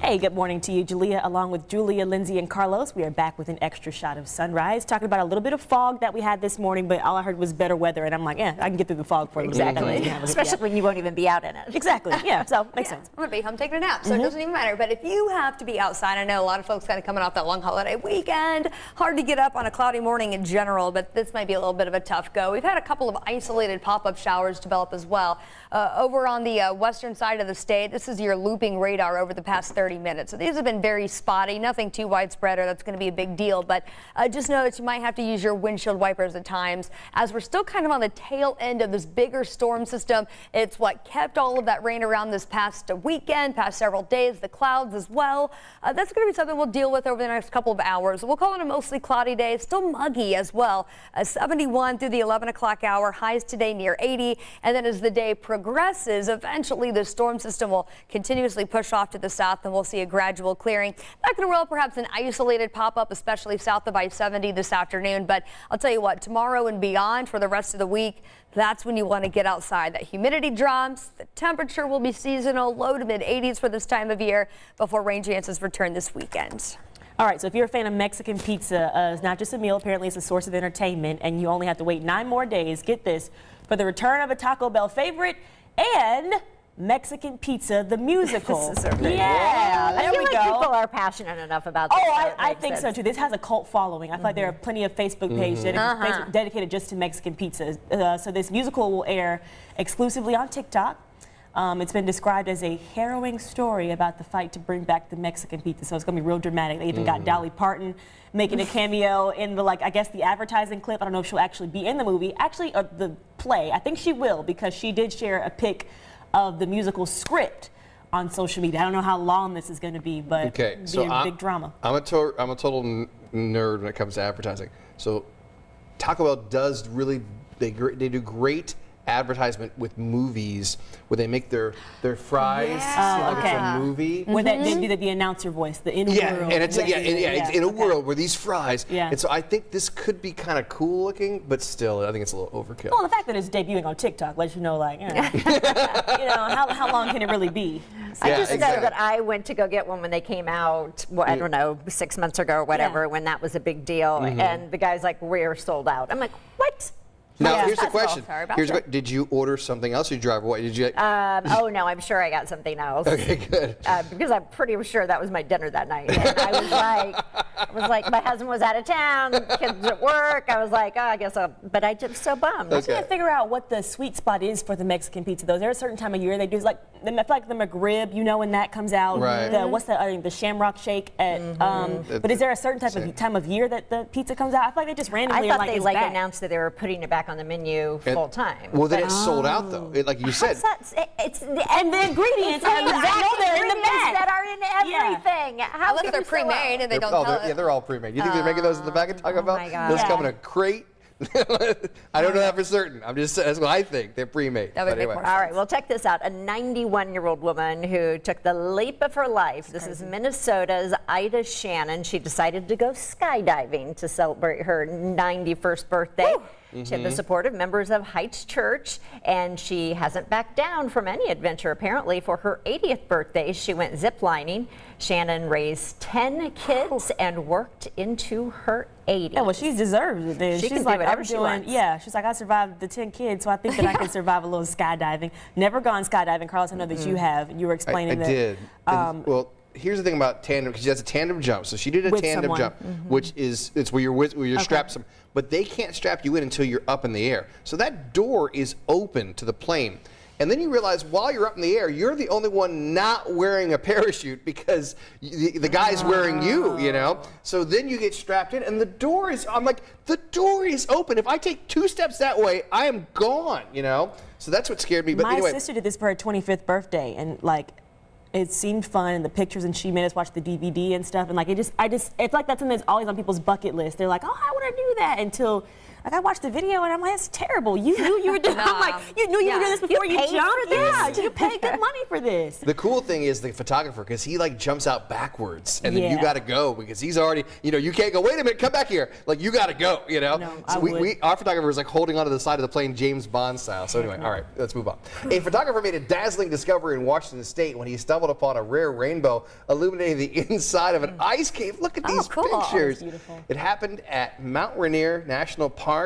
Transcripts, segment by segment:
Hey, good morning to you, Julia. Along with Julia, Lindsay, and Carlos, we are back with an extra shot of sunrise. Talking about a little bit of fog that we had this morning, but all I heard was better weather, and I'm like, yeah, I can get through the fog for a little bit. Especially when you won't even be out in it. Exactly. Yeah. So makes sense. I'm gonna be home taking a nap, so it doesn't even matter. But if you have to be outside, I know a lot of folks kind of coming off that long holiday weekend. Hard to get up on a cloudy morning in general, but this might be a little bit of a tough go. We've had a couple of isolated pop-up showers develop as well. Over on the western side of the state, this is your looping radar over the past 30 minutes. So these have been very spotty, nothing too widespread or that's going to be a big deal. But just know that you might have to use your windshield wipers at times, as we're still kind of on the tail end of this bigger storm system. It's what kept all of that rain around this past weekend, past several days, the clouds as well. That's going to be something we'll deal with over the next couple of hours. We'll call it a mostly cloudy day, still muggy as well. 71 through the 11 o'clock hour, highs today near 80. And then as the day progresses, eventually the storm system will continuously push off to the south and we'll see a gradual clearing. Not going to roll perhaps an isolated pop-up, especially south of I-70 this afternoon. But I'll tell you what, tomorrow and beyond for the rest of the week, that's when you want to get outside. That humidity drops, the temperature will be seasonal, low to mid 80s for this time of year before rain chances return this weekend. All right, so if you're a fan of Mexican pizza, it's not just a meal. Apparently, it's a source of entertainment, and you only have to wait 9 more days. Get this, for the return of a Taco Bell favorite and Mexican Pizza, the musical. This is so great. Yeah, I there feel we like go. people are passionate enough about this. I think so too. This has a cult following. I feel like there are plenty of Facebook pages dedicated just to Mexican pizza. So this musical will air exclusively on TikTok. It's been described as a harrowing story about the fight to bring back the Mexican pizza. So it's going to be real dramatic. They even got Dolly Parton making a cameo in the, I guess the advertising clip. I don't know if she'll actually be in the movie. Actually, the play. I think she will, because she did share a pic of the musical script on social media. I don't know how long this is going to be, but it's a big drama. I'm a total nerd when it comes to advertising. So Taco Bell does really, they do great advertisement with movies where they make their fries like it's a movie. Where they do the announcer voice, the in a world. And it's it's in a world where these fries. And so I think this could be kind of cool looking, but still, I think it's a little overkill. Well, the fact that it's debuting on TikTok lets you know, like, you know, how long can it really be? I just know that I went to go get one when they came out, well, I don't know, 6 months ago or whatever, when that was a big deal. And the guy's like, we're sold out. I'm like, what? Now, here's the question. Did you order something else or did you drive away? Did you? Oh, no, I'm sure I got something else. Okay, good. Because I'm pretty sure that was my dinner that night. And I was like, my husband was out of town, kids at work. I was like, oh, I guess but I just so bummed. I can't figure out what the sweet spot is for the Mexican pizza, though. Is there a certain time of year they do, like the McRib, you know, when that comes out? Right. What's the Shamrock Shake at, but is there a certain time of year that the pizza comes out? I feel like they just randomly I thought they announced that they were putting it back on the menu full time. Well, then it's sold out though. Like you said. And the ingredients are in the bag that are in everything. How Unless they're pre-made and they don't tell us. Yeah, they're all pre-made. You think they're making those in the bag of Taco Bell? Oh my God. Those come in a crate. I don't know that for certain. That's what I think. They're pre-made. That would make more sense. All right, well, check this out. A 91-year-old woman who took the leap of her life. This is Minnesota's Shannon. She decided to go skydiving to celebrate her 91st birthday. She had the support of members of Heights Church, and she hasn't backed down from any adventure, apparently. For her 80th birthday, she went ziplining. Shannon raised 10 kids and worked into her 80s. Yeah, well, she deserves it. She can do whatever she wants. Yeah, she's like, I survived the 10 kids, so I think that I can survive a little skydiving. Never gone skydiving. Carlos, I know that you have. You were explaining that. I did. Well, here's the thing about tandem, because she has a tandem jump. So she did a tandem jump, which is where you're strapped but they can't strap you in until you're up in the air. So that door is open to the plane. And then you realize while you're up in the air, you're the only one not wearing a parachute because the guy's wearing you, you know? So then you get strapped in and the door is open. If I take 2 steps that way, I am gone, you know? So that's what scared me. But my anyway. sister did this for her 25th birthday, and like, it seemed fun in the pictures, and she made us watch the DVD and stuff, and like it's like that's something that's always on people's bucket list. They're like, oh, I want to do that, until Like, I watched the video and I'm like, it's terrible. You knew you were doing. I'm like, you knew you were doing this before you paid jumped. for this? Yeah, you paid good money for this. The cool thing is the photographer, because he like jumps out backwards, and then you Yeah. got to go because he's already, you can't go. Wait a minute, come back here. Like you got to go. No, so I would. our photographer was like holding onto the side of the plane, James Bond style. So anyway, all right, let's move on. A photographer made a dazzling discovery in Washington State when he stumbled upon a rare rainbow illuminating the inside of an ice cave. Look at these cool. pictures. That's beautiful. It happened at Mount Rainier National Park.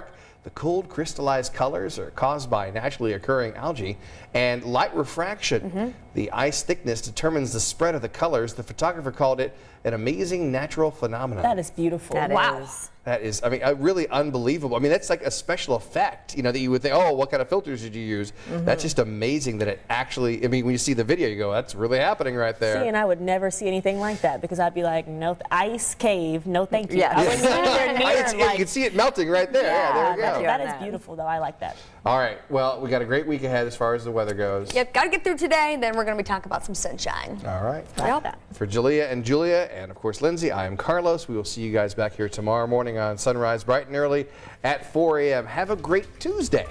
The cold crystallized colors are caused by naturally occurring algae and light refraction. The ice thickness determines the spread of the colors. The photographer called it an amazing natural phenomenon. That is beautiful. That wow. is. That is, I mean, really unbelievable. I mean, that's like a special effect, that you would think, oh, what kind of filters did you use? That's just amazing that it actually, I mean, when you see the video, you go, that's really happening right there. See, and I would never see anything like that because I'd be like, no, ice cave, no thank you. Yeah. I wouldn't go anywhere near, You can see it melting right there. Yeah, there you go. that is beautiful, though. I like that. All right, well, we got a great week ahead as far as the weather goes. Yep, got to get through today, then we're going to be talking about some sunshine. All right. Yep. For Julia and Julia, and of course Lindsay, I am Carlos. We will see you guys back here tomorrow morning on Sunrise bright and early at 4 a.m. Have a great Tuesday.